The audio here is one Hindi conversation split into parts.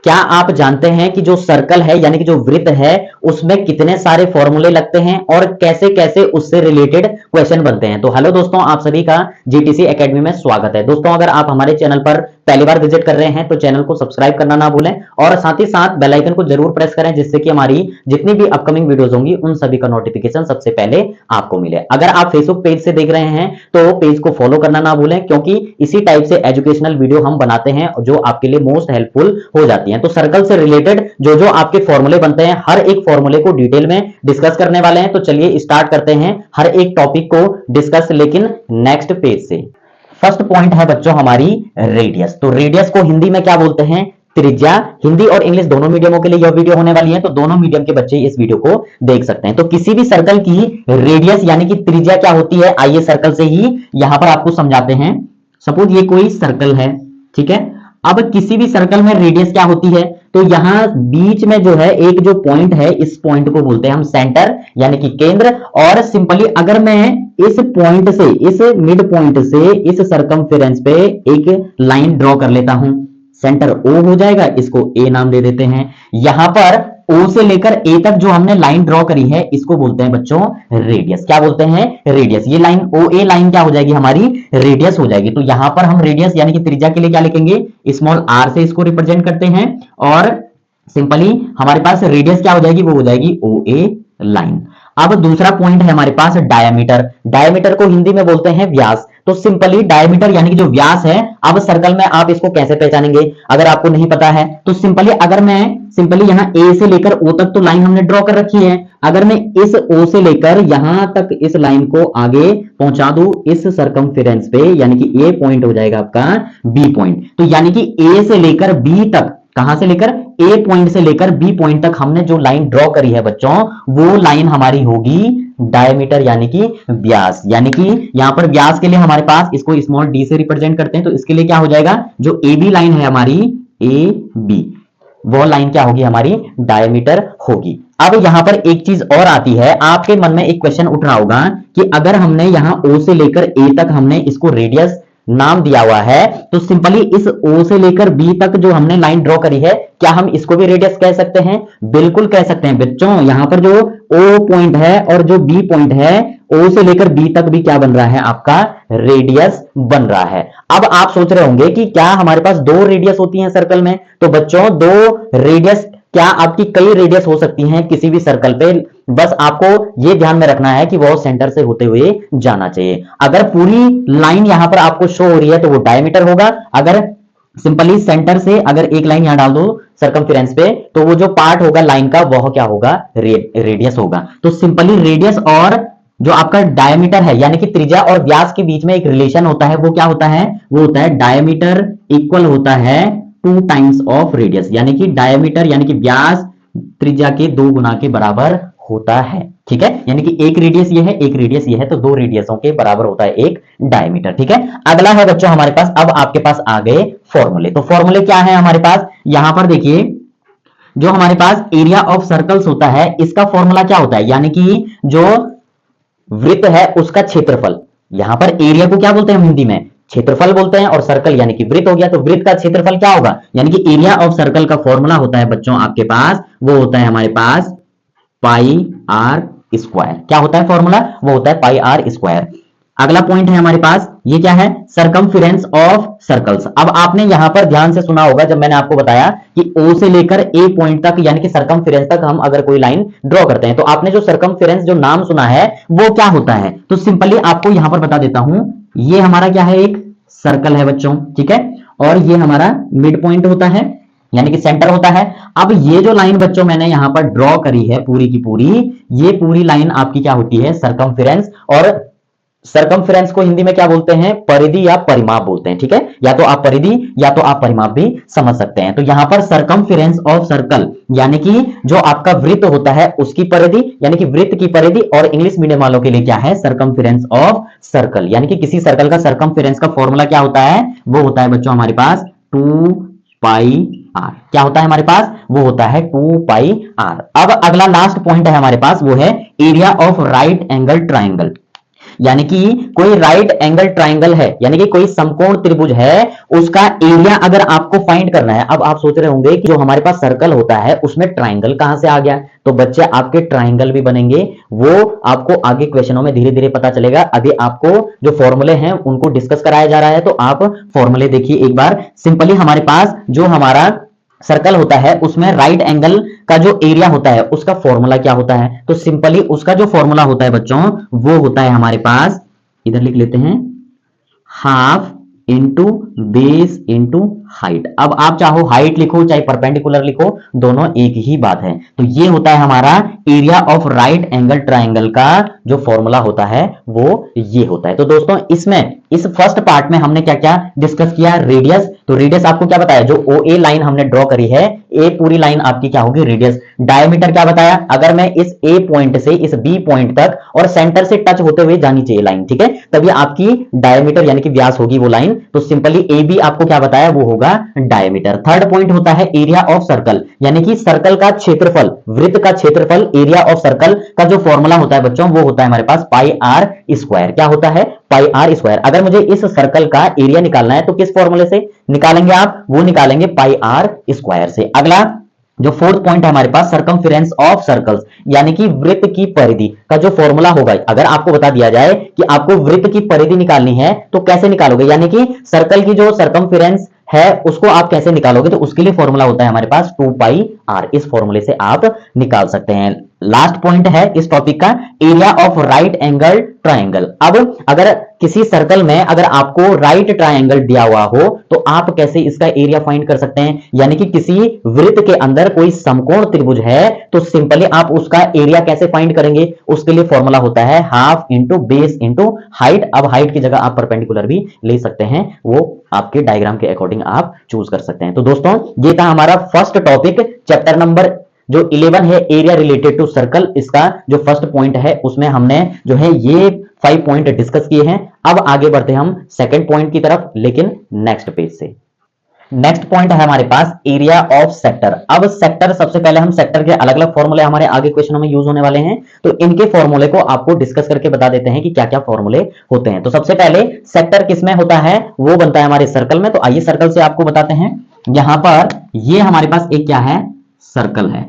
क्या आप जानते हैं कि जो सर्कल है यानी कि जो वृत्त है उसमें कितने सारे फॉर्मूले लगते हैं और कैसे कैसे उससे रिलेटेड क्वेश्चन बनते हैं। तो हेलो दोस्तों, आप सभी का जीटीसी एकेडमी में स्वागत है। दोस्तों, अगर आप हमारे चैनल पर पहली बार विजिट कर रहे हैं तो चैनल को सब्सक्राइब करना ना भूलें और साथ ही साथ बेल आइकन को जरूर प्रेस करें, जिससे कि हमारी जितनी भी अपकमिंग वीडियोस होंगी उन सभी का नोटिफिकेशन सबसे पहले आपको मिले। अगर आप फेसबुक पेज से देख रहे हैं तो पेज को फॉलो करना ना भूलें, क्योंकि इसी टाइप से एजुकेशनल वीडियो हम बनाते हैं जो आपके लिए मोस्ट हेल्पफुल हो जाती हैं। तो सर्कल से रिलेटेड जो जो आपके फॉर्मूले बनते हैं, हर एक फॉर्मूले को डिटेल में डिस्कस करने वाले हैं। तो चलिए स्टार्ट करते हैं हर एक टॉपिक को डिस्कस, लेकिन नेक्स्ट पेज से। फर्स्ट पॉइंट है बच्चों हमारी रेडियस। तो रेडियस को हिंदी में क्या बोलते हैं? त्रिज्या। हिंदी और इंग्लिश दोनों मीडियमों के लिए यह वीडियो होने वाली है, तो दोनों मीडियम के बच्चे इस वीडियो को देख सकते हैं। तो किसी भी सर्कल की रेडियस यानी कि त्रिज्या क्या होती है, आइए सर्कल से ही यहां पर आपको समझाते हैं। सपोज ये कोई सर्कल है, ठीक है। अब किसी भी सर्कल में रेडियस क्या होती है, तो यहां बीच में जो है एक जो पॉइंट है, इस पॉइंट को बोलते हैं हम सेंटर यानी कि केंद्र। और सिंपली अगर मैं इस पॉइंट से, इस मिड पॉइंट से इस सरकमफेरेंस पे एक लाइन ड्रॉ कर लेता हूं, सेंटर O हो जाएगा, इसको A नाम दे देते हैं। यहां पर O से लेकर A तक जो हमने लाइन ड्रॉ करी है इसको बोलते हैं बच्चों रेडियस। क्या बोलते हैं? रेडियस। ये लाइन OA लाइन क्या हो जाएगी? हमारी रेडियस हो जाएगी। तो यहां पर हम रेडियस यानी कि त्रिज्या के लिए क्या लिखेंगे? स्मॉल r से इसको रिप्रेजेंट करते हैं और सिंपली हमारे पास रेडियस क्या हो जाएगी? वो हो जाएगी OA लाइन। अब दूसरा पॉइंट है हमारे पास डायमीटर। डायमीटर को हिंदी में बोलते हैं व्यास। तो सिंपली डायमीटर यानी कि जो व्यास है, अब सर्कल में आप इसको कैसे पहचानेंगे अगर आपको नहीं पता है? तो सिंपली अगर मैं सिंपली यहां A से लेकर O तक तो लाइन हमने ड्रॉ कर रखी है, अगर मैं इस O से लेकर यहां तक इस लाइन को आगे पहुंचा दूं इस सरकमफेरेंस पे, यानी कि A पॉइंट हो जाएगा आपका B पॉइंट। तो यानी कि A से लेकर B तक, कहां से लेकर? A पॉइंट से लेकर B पॉइंट तक हमने जो लाइन ड्रॉ करी है बच्चों, वो लाइन हमारी होगी डायमीटर यानी कि व्यास। यानी कि यहां पर व्यास के लिए हमारे पास इसको स्मॉल d से रिप्रेजेंट करते हैं, तो इसके लिए क्या हो जाएगा? जो AB लाइन है हमारी AB, वो लाइन क्या होगी? हमारी डायमीटर होगी। अब यहां पर एक चीज और आती है, आपके मन में एक क्वेश्चन उठ रहा होगा कि अगर हमने यहां O से लेकर A तक हमने इसको रेडियस नाम दिया हुआ है, तो सिंपली इस O से लेकर B तक जो हमने लाइन ड्रॉ करी है, क्या हम इसको भी रेडियस कह सकते हैं? बिल्कुल कह सकते हैं बच्चों। यहां पर जो O पॉइंट है और जो B पॉइंट है, O से लेकर B तक भी क्या बन रहा है? आपका रेडियस बन रहा है। अब आप सोच रहे होंगे कि क्या हमारे पास दो रेडियस होती हैं सर्कल में? तो बच्चों दो रेडियस, क्या आपकी कई रेडियस हो सकती हैं किसी भी सर्कल पे, बस आपको यह ध्यान में रखना है कि वो सेंटर से होते हुए जाना चाहिए। अगर पूरी लाइन यहां पर आपको शो हो रही है तो वो डायमीटर होगा। अगर सिंपली सेंटर से अगर एक लाइन यहां डाल दो सर्कमफेरेंस पे, तो वो जो पार्ट होगा लाइन का वह क्या होगा? रेडियस होगा। तो सिंपली रेडियस और जो आपका डायमीटर है यानी कि त्रिज्या और व्यास के बीच में एक रिलेशन होता है, वो क्या होता है? वो होता है डायमीटर इक्वल होता है 2 टाइम्स ऑफ रेडियस। यानी कि डायमीटर यानी कि व्यास त्रिज्या के 2 गुना के बराबर होता है, ठीक है। यानी कि एक रेडियस ये है, एक रेडियस ये है, तो 2 रेडियसों के बराबर होता है एक डायमीटर, ठीक है। अगला है बच्चों हमारे पास, अब आपके पास आ गए फॉर्मूले। तो फॉर्मूले क्या है हमारे पास? यहां पर देखिए, जो हमारे पास एरिया ऑफ सर्कल्स होता है, इसका फॉर्मूला क्या होता है? यानी कि जो वृत्त है उसका क्षेत्रफल। यहां पर एरिया को क्या बोलते हैं हम हिंदी में? क्षेत्रफल बोलते हैं। और सर्कल यानी कि वृत्त हो गया, तो वृत्त का क्षेत्रफल क्या होगा? यानी कि एरिया ऑफ सर्कल का फॉर्मूला होता है बच्चों आपके पास, वो होता है हमारे पास पाई आर स्क्वायर। क्या होता है फॉर्मूला? वो होता है पाई आर स्क्वायर। अगला पॉइंट है हमारे पास, ये क्या है? Circumference of circles. अब आपने यहां पर ध्यान से सुना होगा जब मैंने आपको बताया कि O से लेकर A पॉइंट तक यानी कि सरकमफेरेंस तक हम अगर कोई लाइन ड्रॉ करते हैं, तो आपने जो सरकमफेरेंस जो नाम सुना है वो क्या होता है? तो सिंपली आपको यहां पर बता देता हूं, ये हमारा क्या है? एक सर्कल है बच्चों, ठीक है। और ये हमारा मिड पॉइंट होता है यानी कि सेंटर होता है। अब ये जो लाइन बच्चों मैंने यहां पर ड्रॉ करी है पूरी की पूरी, ये पूरी लाइन आपकी क्या होती है? सरकमफेरेंस। और सरकमफेरेंस को हिंदी में क्या बोलते हैं? परिधि या परिमाप बोलते हैं, ठीक है। या तो आप परिधि या तो आप परिमाप भी समझ सकते हैं। तो यहां पर सरकमफेरेंस ऑफ सर्कल यानी कि जो आपका वृत्त होता है उसकी परिधि यानी कि वृत्त की परिधि, और इंग्लिश मीडियम वालों के लिए क्या है? Circumference of circle. यानी कि किसी सर्कल का सरकमफेरेंस का फॉर्मूला क्या होता है? वो होता है बच्चों हमारे पास 2 पाई आर। क्या होता है हमारे पास? वो होता है 2 पाई आर। अब अगला लास्ट पॉइंट है हमारे पास, वो है area of right angle triangle. यानी कि कोई राइट एंगल ट्राइंगल है, यानी कि कोई समकोण त्रिभुज है, उसका एरिया अगर आपको फाइंड करना है। अब आप सोच रहे होंगे कि जो हमारे पास सर्कल होता है उसमें ट्राइंगल कहां से आ गया, तो बच्चे आपके ट्राइंगल भी बनेंगे, वो आपको आगे क्वेश्चनों में धीरे धीरे पता चलेगा। अभी आपको जो फॉर्मूले हैं उनको डिस्कस कराया जा रहा है, तो आप फॉर्मूले देखिए एक बार। सिंपली हमारे पास जो हमारा सर्कल होता है उसमें राइट एंगल का जो एरिया होता है उसका फॉर्मूला क्या होता है, तो सिंपली उसका जो फॉर्मूला होता है बच्चों वो होता है हमारे पास, इधर लिख लेते हैं, half into base into height. अब आप चाहो हाइट लिखो चाहे परपेंडिकुलर लिखो, दोनों एक ही बात है। तो ये होता है हमारा area of right angle triangle का जो फॉर्मूला होता है वो ये होता है। तो दोस्तों इसमें इस फर्स्ट पार्ट में हमने क्या क्या डिस्कस किया, रेडियस। तो रेडियस आपको क्या बताया, जो ओ ए लाइन हमने ड्रॉ करी है, ए पूरी लाइन आपकी क्या होगी, रेडियस। डायमीटर क्या बताया, अगर मैं इस ए पॉइंट से इस बी पॉइंट तक और सेंटर से टच होते हुए जानी चाहिए लाइन, ठीक है, तभी आपकी डायमीटर यानी कि व्यास होगी वो लाइन। तो सिंपली ए बी आपको क्या बताया, वो होगा डायमीटर। थर्ड पॉइंट होता है एरिया ऑफ सर्कल, यानी कि सर्कल का क्षेत्रफल, वृत्त का क्षेत्रफल, एरिया ऑफ सर्कल का जो फॉर्मूला होता है बच्चों वो होता है हमारे पास पाई आर स्क्वायर। क्या होता है, पाई आर स्क्वायर। अगर मुझे इस सर्कल का एरिया निकालना है तो किस फॉर्मूले से निकालेंगे आप, वो निकालेंगे पाई आर स्क्वायर से। अगला जो फोर्थ पॉइंट है हमारे पास, सर्कमफेरेंस ऑफ सर्कल्स, यानी कि वृत्त की परिधि का जो फॉर्मूला होगा। अगर आपको बता दिया जाए कि आपको वृत्त की परिधि निकालनी है तो कैसे निकालोगे, यानी कि सर्कल की जो सर्कमफेरेंस है उसको आप कैसे निकालोगे, तो उसके लिए फॉर्मूला होता है हमारे पास 2 पाई आर। इस फॉर्मूले से आप निकाल सकते हैं। लास्ट पॉइंट है इस टॉपिक का, area of right angle triangle. अब अगर किसी सर्कल में अगर आपको राइट ट्राइंगल दिया हुआ हो तो आप कैसे इसका एरिया फाइंड कर सकते हैं, यानी कि किसी वृत्त के अंदर कोई समकोण त्रिभुज है तो सिंपली आप उसका एरिया कैसे फाइंड करेंगे, उसके लिए फॉर्मूला होता है half into base into height. अब हाइट की जगह आप परपेंडिकुलर भी ले सकते हैं, वो आपके डायग्राम के अकॉर्डिंग आप चूज कर सकते हैं। तो दोस्तों ये था हमारा फर्स्ट टॉपिक, चैप्टर नंबर जो 11 है, एरिया रिलेटेड टू सर्कल। इसका जो फर्स्ट पॉइंट है उसमें हमने जो है ये 5 पॉइंट डिस्कस किए हैं। अब आगे बढ़ते हम सेकंड पॉइंट की तरफ, लेकिन नेक्स्ट पेज से। नेक्स्ट पॉइंट है हमारे पास एरिया ऑफ सेक्टर। अब सेक्टर, सबसे पहले हम सेक्टर के अलग अलग फॉर्मूले हमारे आगे क्वेश्चनों में यूज होने वाले हैं, तो इनके फॉर्मूले को आपको डिस्कस करके बता देते हैं कि क्या क्या फॉर्मूले होते हैं। तो सबसे पहले सेक्टर किसमें होता है, वो बनता है हमारे सर्कल में। तो आइए सर्कल से आपको बताते हैं। यहां पर ये हमारे पास एक क्या है, सर्कल है,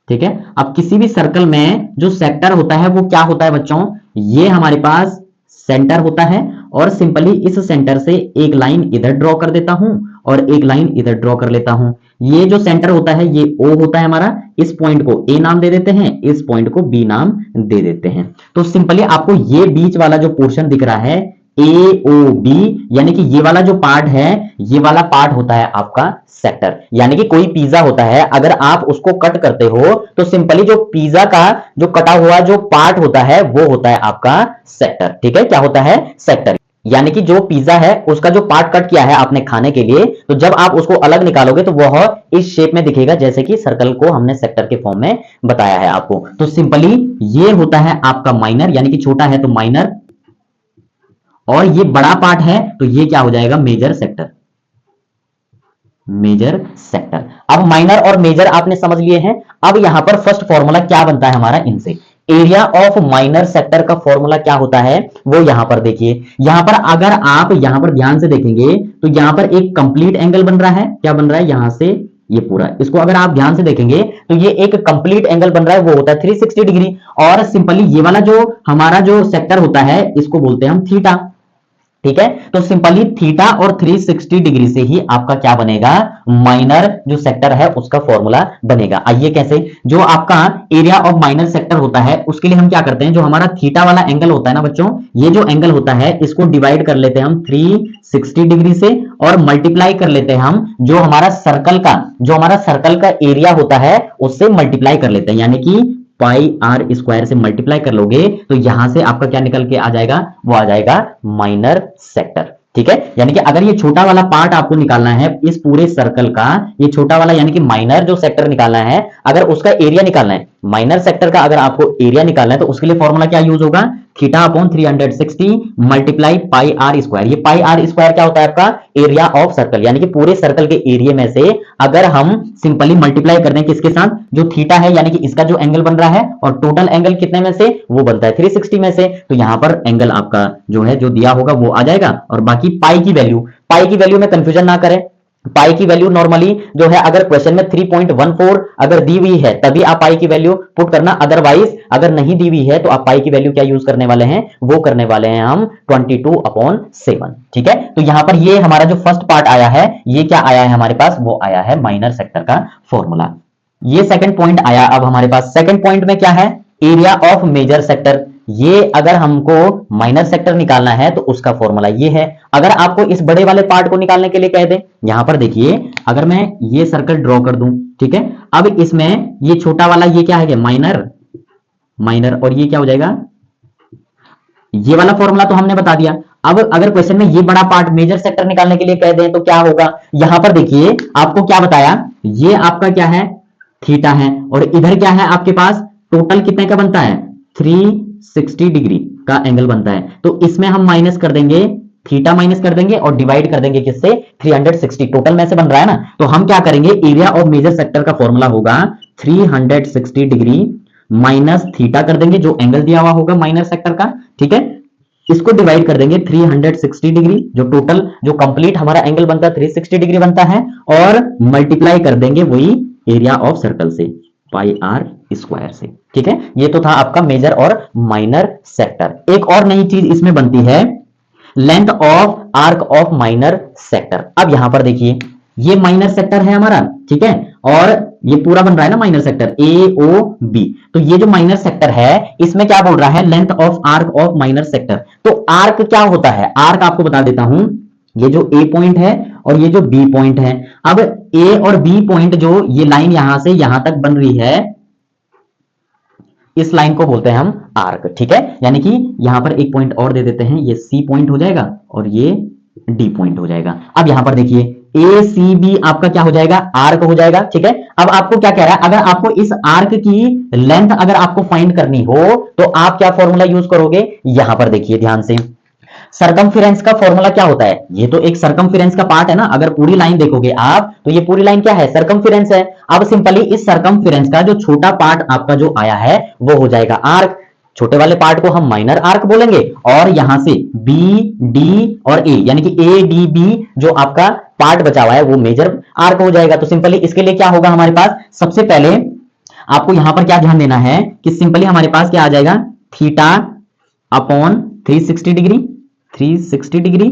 ठीक है। अब किसी भी सर्कल में जो सेक्टर होता है वो क्या होता है बच्चों, ये हमारे पास सेंटर होता है, और सिंपली इस सेंटर से एक लाइन इधर ड्रॉ कर देता हूं और एक लाइन इधर ड्रॉ कर लेता हूं। ये जो सेंटर होता है ये O होता है हमारा, इस पॉइंट को A नाम दे देते हैं, इस पॉइंट को B नाम दे देते हैं। तो सिंपली आपको ये बीच वाला जो पोर्शन दिख रहा है AOB, यानी कि ये वाला जो पार्ट है, ये वाला पार्ट होता है आपका सेक्टर। यानी कि कोई पिज्जा होता है, अगर आप उसको कट करते हो तो सिंपली जो पिज्जा का जो कटा हुआ जो पार्ट होता है वो होता है आपका सेक्टर, ठीक है। क्या होता है, सेक्टर। यानी कि जो पिज्जा है उसका जो पार्ट कट किया है आपने खाने के लिए, तो जब आप उसको अलग निकालोगे तो वह इस शेप में दिखेगा, जैसे कि सर्कल को हमने सेक्टर के फॉर्म में बताया है आपको। तो सिंपली ये होता है आपका माइनर, यानी कि छोटा है तो माइनर, और ये बड़ा पार्ट है तो ये क्या हो जाएगा, मेजर सेक्टर। Major sector. अब माइनर और मेजर आपने समझ लिए हैं। अब यहां पर फर्स्ट फॉर्मूला क्या बनता है हमारा इनसे, एरिया ऑफ माइनर सेक्टर का फॉर्मूला क्या होता है वो यहां पर देखिए। यहां पर अगर आप यहां पर ध्यान से देखेंगे तो यहां पर एक कंप्लीट एंगल बन रहा है। क्या बन रहा है, यहां से ये पूरा, इसको अगर आप ध्यान से देखेंगे तो ये एक कंप्लीट एंगल बन रहा है, वो होता है 360 डिग्री। और सिंपली ये वाला जो हमारा जो सेक्टर होता है इसको बोलते हैं हम थीटा, ठीक है। तो सिंपली थीटा और 360 डिग्री से ही आपका क्या बनेगा, माइनर जो सेक्टर है उसका फॉर्मूला बनेगा। आइए कैसे, जो आपका एरिया ऑफ माइनर सेक्टर होता है उसके लिए हम क्या करते हैं, जो हमारा थीटा वाला एंगल होता है ना बच्चों, ये जो एंगल होता है इसको डिवाइड कर लेते हैं हम 360 डिग्री से, और मल्टीप्लाई कर लेते हैं हम जो हमारा सर्कल का एरिया होता है उससे मल्टीप्लाई कर लेते हैं। यानी कि पाई आर स्क्वायर से मल्टीप्लाई कर लोगे तो यहां से आपका क्या निकल के आ जाएगा, वो आ जाएगा माइनर सेक्टर, ठीक है। यानी कि अगर ये छोटा वाला पार्ट आपको निकालना है इस पूरे सर्कल का, ये छोटा वाला यानी कि माइनर जो सेक्टर निकालना है, अगर उसका एरिया निकालना है, माइनर सेक्टर का अगर आपको एरिया निकालना है तो उसके लिए फॉर्मूला क्या यूज होगा, theta upon 360 multiply pi are square. ये पाई आर स्क्वायर क्या होता है आपका, एरिया ऑफ सर्कल, यानी कि पूरे सर्कल के एरिया में से अगर हम सिंपली मल्टीप्लाई कर दें किसके साथ, जो थीटा है यानी कि इसका जो एंगल बन रहा है, और टोटल एंगल कितने में से, वो बनता है 360 में से, तो यहां पर एंगल आपका जो है जो दिया होगा वो आ जाएगा। और बाकी पाई की वैल्यू में कंफ्यूजन ना करें, पाई की वैल्यू नॉर्मली जो है अगर क्वेश्चन में 3.14 अगर दी हुई है तभी आप पाई की वैल्यू पुट करना, अदरवाइज अगर नहीं दी हुई है तो आप पाई की वैल्यू क्या यूज करने वाले हैं, वो करने वाले हैं हम 22/7। ठीक है, तो यहां पर ये हमारा जो फर्स्ट पार्ट आया है, ये क्या आया है हमारे पास, वो आया है माइनर सेक्टर का फॉर्मूला। ये सेकंड पॉइंट आया। अब हमारे पास सेकंड पॉइंट में क्या है, एरिया ऑफ मेजर सेक्टर। ये अगर हमको माइनर सेक्टर निकालना है तो उसका फॉर्मूला ये है। अगर आपको इस बड़े वाले पार्ट को निकालने के लिए कह दें, यहां पर देखिए अगर मैं ये सर्कल ड्रॉ कर दूं, ठीक है, अब इसमें ये छोटा वाला ये क्या है, माइनर, और ये क्या हो जाएगा, ये वाला फॉर्मूला तो हमने बता दिया। अब अगर क्वेश्चन में ये बड़ा पार्ट मेजर सेक्टर निकालने के लिए कह दें तो क्या होगा, यहां पर देखिए आपको क्या बताया, ये आपका क्या है, थीटा है, और इधर क्या है आपके पास, टोटल कितने का बनता है, 360 डिग्री का एंगल बनता है। तो इसमें हम माइनस कर देंगे, थीटा माइनस कर देंगे और डिवाइड कर देंगे किससे, 360, टोटल में से बन रहा है ना, तो हम क्या करेंगे, एरिया ऑफ मेजर सेक्टर का फॉर्मूला होगा 360 डिग्री माइनस थीटा कर देंगे, जो एंगल दिया हुआ होगा माइनर सेक्टर का, ठीक है, इसको डिवाइड कर देंगे 360 डिग्री, जो टोटल जो कंप्लीट हमारा एंगल बनता है 360 डिग्री बनता है, और मल्टीप्लाई कर देंगे वही एरिया ऑफ सर्कल से, पाई आर स्क्वायर से। ठीक है, ये तो था आपका मेजर और माइनर सेक्टर। एक और नई चीज इसमें बनती है, length of arc of minor sector. अब यहां पर देखिए ये माइनर सेक्टर है हमारा, ठीक है, और ये पूरा बन रहा है ना minor sector A O B, तो ये जो माइनर सेक्टर है इसमें क्या बोल रहा है, length of arc of minor sector. तो आर्क क्या होता है, आर्क आपको बता देता हूं, ये जो ए पॉइंट है और ये जो बी पॉइंट है। अब ए और बी पॉइंट जो ये लाइन यहां से यहां तक बन रही है, इस लाइन को बोलते हैं हम आर्क। ठीक है, यानी कि यहां पर एक पॉइंट और दे देते हैं, ये सी पॉइंट हो जाएगा और ये डी पॉइंट हो जाएगा। अब यहां पर देखिए ए सी बी आपका क्या हो जाएगा, आर्क हो जाएगा। ठीक है, अब आपको क्या कह रहा है, अगर आपको इस आर्क की लेंथ अगर आपको फाइंड करनी हो तो आप क्या फॉर्मूला यूज करोगे, यहां पर देखिए ध्यान से, सरकमफेरेंस का फॉर्मूला क्या होता है, ये तो एक सरकमफेरेंस का पार्ट है ना, अगर पूरी लाइन देखोगे आप तो ये पूरी लाइन क्या है, सरकमफेरेंस है। अब सिंपली इस सरकमफेरेंस का जो छोटा पार्ट आपका जो आया है वो हो जाएगा आर्क, छोटे वाले पार्ट को हम माइनर आर्क बोलेंगे, और यहां से बी डी और ए यानी कि ए डी बी जो आपका पार्ट बचा हुआ है वो मेजर आर्क हो जाएगा। तो सिंपली इसके लिए क्या होगा हमारे पास, सबसे पहले आपको यहां पर क्या ध्यान देना है कि सिंपली हमारे पास क्या आ जाएगा, थीटा अपॉन 360 डिग्री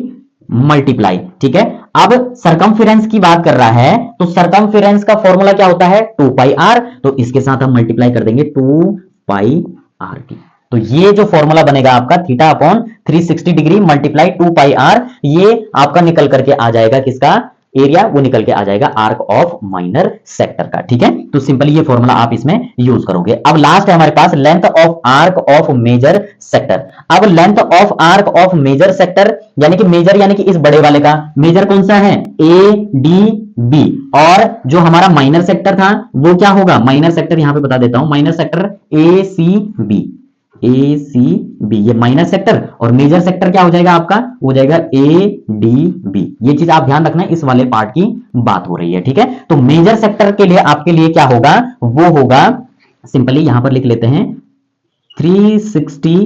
मल्टीप्लाई। ठीक है, अब सरकमफेरेंस की बात कर रहा है तो सरकमफेरेंस का फॉर्मूला क्या होता है, 2 पाई आर, तो इसके साथ हम मल्टीप्लाई कर देंगे 2 पाई आर की। तो ये जो फॉर्मूला बनेगा आपका theta upon 360 degree multiply 2 pi R, ये आपका निकल करके आ जाएगा किसका, एरिया, वो निकल के आ जाएगा आर्क ऑफ माइनर सेक्टर का। ठीक है, तो सिंपली ये फॉर्मूला आप इसमें यूज करोगे। अब लास्ट है हमारे पास length of arc of major sector. अब length of arc of major sector यानी कि मेजर यानी कि इस बड़े वाले का मेजर कौन सा है, ए डी बी, और जो हमारा माइनर सेक्टर था वो क्या होगा, माइनर सेक्टर यहां पे बता देता हूं, minor sector A C B, A C B, ये माइनर सेक्टर, और मेजर सेक्टर क्या हो जाएगा आपका, हो जाएगा ए डी बी। ये चीज आप ध्यान रखना, इस वाले पार्ट की बात हो रही है। ठीक है, तो मेजर सेक्टर के लिए आपके लिए क्या होगा, वो होगा सिंपली यहां पर लिख लेते हैं 360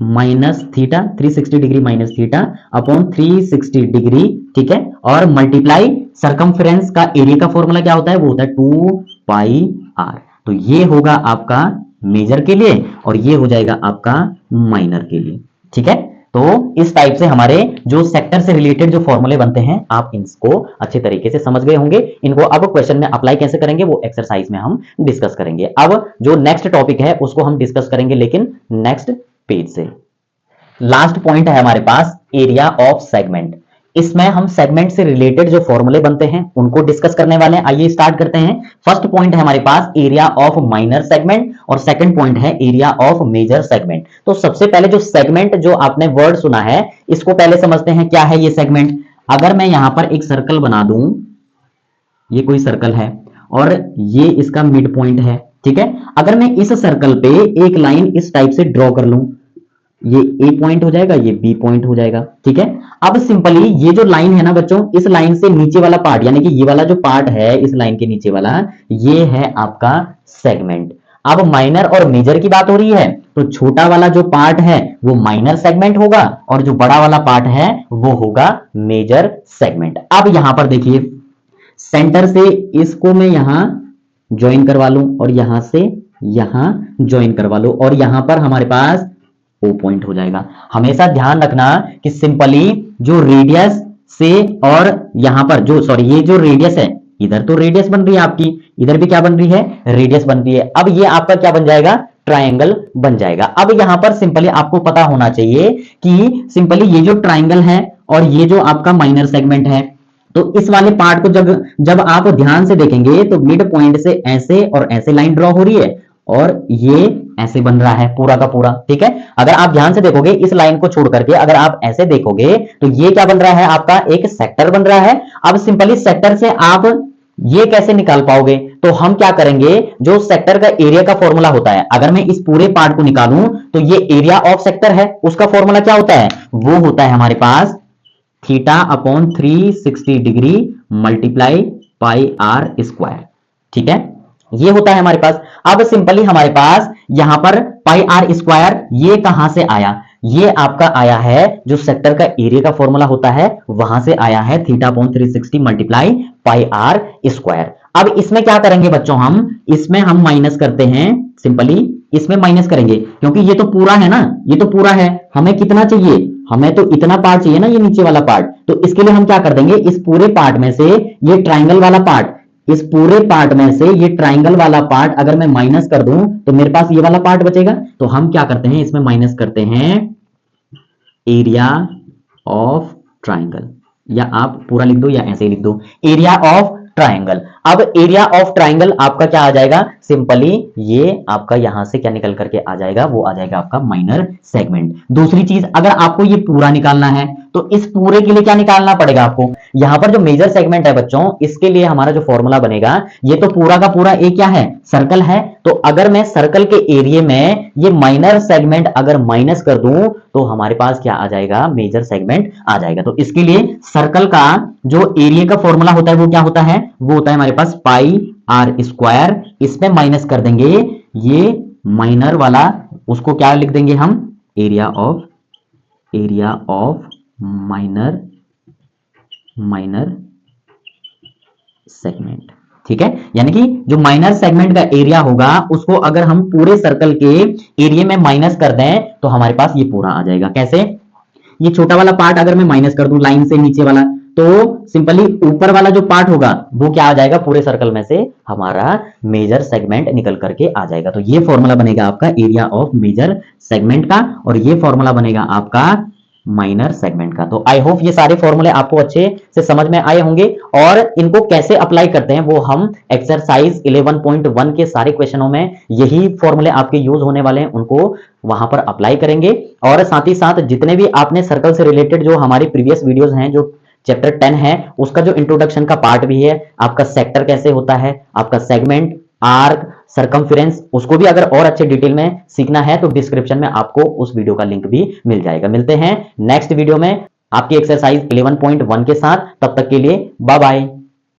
minus theta, 360 degree minus theta upon 360 degree. ठीक है, और मल्टीप्लाई सरकमफेरेंस का एरिया का फॉर्मूला क्या होता है, वो होता है 2 पाई आर। तो ये होगा आपका मेजर के लिए और ये हो जाएगा आपका माइनर के लिए। ठीक है, तो इस टाइप से हमारे जो सेक्टर से रिलेटेड जो फॉर्मूले बनते हैं आप इनको अच्छे तरीके से समझ गए होंगे। इनको अब क्वेश्चन में अप्लाई कैसे करेंगे वो एक्सरसाइज में हम डिस्कस करेंगे। अब जो नेक्स्ट टॉपिक है उसको हम डिस्कस करेंगे लेकिन नेक्स्ट पेज से। लास्ट पॉइंट है हमारे पास एरिया ऑफ सेगमेंट। इसमें हम सेगमेंट से रिलेटेड जो फॉर्मूले बनते हैं उनको डिस्कस करने वाले हैं। आइए स्टार्ट करते हैं। फर्स्ट पॉइंट है हमारे पास एरिया ऑफ माइनर सेगमेंट और सेकंड पॉइंट है एरिया ऑफ मेजर सेगमेंट। तो सबसे पहले जो सेगमेंट जो आपने वर्ड सुना है इसको पहले समझते हैं क्या है ये सेगमेंट। अगर मैं यहां पर एक सर्कल बना दूं, ये कोई सर्कल है और ये इसका मिड पॉइंट है, ठीक है। अगर मैं इस सर्कल पे एक लाइन इस टाइप से ड्रॉ कर लूं, ये ए पॉइंट हो जाएगा, ये बी पॉइंट हो जाएगा, ठीक है। अब सिंपली ये जो लाइन है ना बच्चों, इस लाइन से नीचे वाला पार्ट यानी कि ये वाला जो पार्ट है इस लाइन के नीचे वाला, ये है आपका सेगमेंट। अब माइनर और मेजर की बात हो रही है, तो छोटा वाला जो पार्ट है वो माइनर सेगमेंट होगा और जो बड़ा वाला पार्ट है वो होगा मेजर सेगमेंट। अब यहां पर देखिए, सेंटर से इसको मैं यहां ज्वाइन करवा लूं और यहां से यहां ज्वाइन करवा लूं और यहां पर हमारे पास ओ पॉइंट हो जाएगा। हमेशा ध्यान रखना कि सिंपली जो रेडियस से और यहां पर जो ये जो रेडियस है, इधर तो रेडियस बन रही है आपकी, इधर भी क्या बन रही है, रेडियस बन रही है। अब ये आपका क्या बन जाएगा, ट्रायंगल बन जाएगा। अब यहां पर सिंपली आपको पता होना चाहिए कि सिंपली ये जो ट्रायंगल है और ये जो आपका माइनर सेगमेंट है, तो इस वाले पार्ट को जब जब आप ध्यान से देखेंगे तो मिड पॉइंट से ऐसे और ऐसे लाइन ड्रॉ हो रही है और ये ऐसे बन रहा है पूरा का पूरा, ठीक है। अगर आप ध्यान से देखोगे इस लाइन को छोड़ करके अगर आप ऐसे देखोगे तो ये क्या बन रहा है, आपका एक सेक्टर बन रहा है। अब सिंपली सेक्टर से आप ये कैसे निकाल पाओगे, तो हम क्या करेंगे, जो सेक्टर का एरिया का फॉर्मूला होता है, अगर मैं इस पूरे पार्ट को निकालूं तो ये एरिया ऑफ सेक्टर है, उसका फॉर्मूला क्या होता है, वो होता है हमारे पास theta upon 360 degree multiply pi are square, ठीक है, ये होता है हमारे पास। अब सिंपली हमारे पास यहां पर पाई आर स्क्वायर ये कहां से आया, ये आपका आया है जो सेक्टर का एरिया का फॉर्मूला होता है वहां से आया है, theta upon 360 multiply pi are square. अब इसमें क्या करेंगे बच्चों, इसमें हम माइनस करते हैं, सिंपली इसमें माइनस करेंगे क्योंकि ये तो पूरा है ना, ये तो पूरा है, हमें कितना चाहिए, हमें तो इतना पार्ट चाहिए ना, ये नीचे वाला पार्ट। तो इसके लिए हम क्या कर देंगे, इस पूरे पार्ट में से ये ट्राइंगल वाला पार्ट, इस पूरे पार्ट में से ये ट्राइंगल वाला पार्ट अगर मैं माइनस कर दूं तो मेरे पास ये वाला पार्ट बचेगा। तो हम क्या करते हैं, इसमें माइनस करते हैं एरिया ऑफ ट्राइंगल, या आप पूरा लिख दो या ऐसे ही लिख दो, एरिया ऑफ ट्राइंगल। अब एरिया ऑफ ट्राइंगल आपका क्या आ जाएगा, सिंपली ये आपका यहां से क्या निकल करके आ जाएगा, वो आ जाएगा आपका माइनर सेगमेंट। दूसरी चीज, अगर आपको ये पूरा निकालना है तो इस पूरे के लिए क्या निकालना पड़ेगा आपको, यहां पर जो मेजर सेगमेंट है बच्चों, इसके लिए हमारा जो फॉर्मूला बनेगा, ये तो पूरा का पूरा एक क्या है, सर्कल है। तो अगर मैं सर्कल के एरिया में ये माइनर सेगमेंट अगर माइनस कर दूं तो हमारे पास क्या आ जाएगा, मेजर सेगमेंट आ जाएगा। तो इसके लिए सर्कल का जो एरिया का फॉर्मूला होता है वो क्या होता है, वो होता है हमारे पास पाई आर स्क्वायर, इसमें माइनस कर देंगे ये माइनर वाला, उसको क्या लिख देंगे हम, एरिया ऑफ माइनर सेगमेंट, ठीक है। यानी कि जो माइनर सेगमेंट का एरिया होगा उसको अगर हम पूरे सर्कल के एरिया में माइनस कर दें तो हमारे पास ये पूरा आ जाएगा। कैसे, ये छोटा वाला पार्ट अगर मैं माइनस कर दूं लाइन से नीचे वाला, तो सिंपली ऊपर वाला जो पार्ट होगा वो क्या आ जाएगा, पूरे सर्कल में से हमारा मेजर सेगमेंट निकल करके आ जाएगा। तो ये फॉर्मूला बनेगा आपका एरिया ऑफ मेजर सेगमेंट का और ये फॉर्मूला बनेगा आपका माइनर सेगमेंट का। तो आई होप ये सारे फॉर्मूले आपको अच्छे से समझ में आए होंगे और इनको कैसे अप्लाई करते हैं वो हम एक्सरसाइज 11.1 के सारे क्वेश्चनों में यही फॉर्मूले आपके यूज होने वाले हैं, उनको वहां पर अप्लाई करेंगे। और साथ ही साथ जितने भी आपने सर्कल से रिलेटेड जो हमारी प्रीवियस वीडियोस हैं, जो चैप्टर 10 है उसका जो इंट्रोडक्शन का पार्ट भी है, आपका सेक्टर कैसे होता है, आपका सेगमेंट, आर्क, सरकमफेरेंस, उसको भी अगर और अच्छे डिटेल में सीखना है तो डिस्क्रिप्शन में आपको उस वीडियो का लिंक भी मिल जाएगा। मिलते हैं नेक्स्ट वीडियो में आपकी एक्सरसाइज 11.1 के साथ, तब तक के लिए बाय बाय।